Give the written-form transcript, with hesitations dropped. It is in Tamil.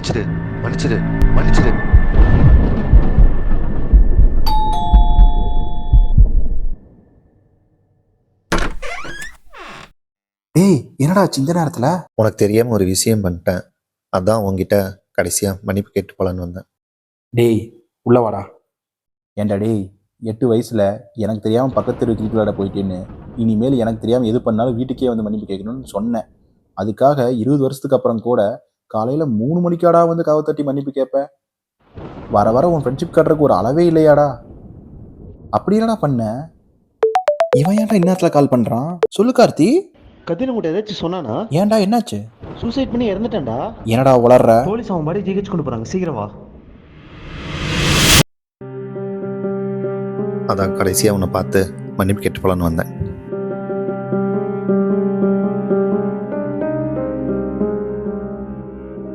மன்னிச்சிடு மன்னிச்சிடு மன்னிச்சிடு. டேய் என்னடா இந்த நேரத்துல? உனக்கு தெரியாமல் ஒரு விஷயம் பண்ணிட்டேன். அதான் உங்ககிட்ட கடைசியாக மன்னிப்பு கேட்டு போலான்னு வந்தேன். டேய் உள்ள வாடா. ஏன்டா டேய் 8 வயசுல எனக்கு தெரியாம பக்கத்து தெரு கிரிக்கெட் விளையாட போயிட்டேன்னு இனிமேல் எனக்கு தெரியாம எது பண்ணாலும் வீட்டுக்கே வந்து மன்னிப்பு கேட்கணும்னு சொன்னேன். அதுக்காக 20 வருஷத்துக்கு அப்புறம் கூட காலையில 3 மணிக்காடா வந்து கதவை தட்டி மன்னிப்பு கேட்ப? வர வர உன் ஃப்ரெண்ட்ஷிப் காட்டுறதுக்கு ஒரு அளவே இல்லையாடா? அப்படி என்னடா பண்ண? இவன் ஏன்டா இந்நேரத்துல கால் பண்றான்? சொல்லு கார்த்தி. கதிர் உங்கள்கிட்ட ஏதாச்சும் சொன்னானா? ஏன்டா என்னாச்சு? சூசைட் பண்ணி இறந்துட்டேன்டா. என்னடா உளர்ற? போலீஸ் அவன் பாடி ஜிஹெச் கொண்டு போறாங்க, சீக்கிரம் வா. அதான் கடைசியாக உன்னை பார்த்து மன்னிப்பு கேட்டு போலான்னு வந்தேன்.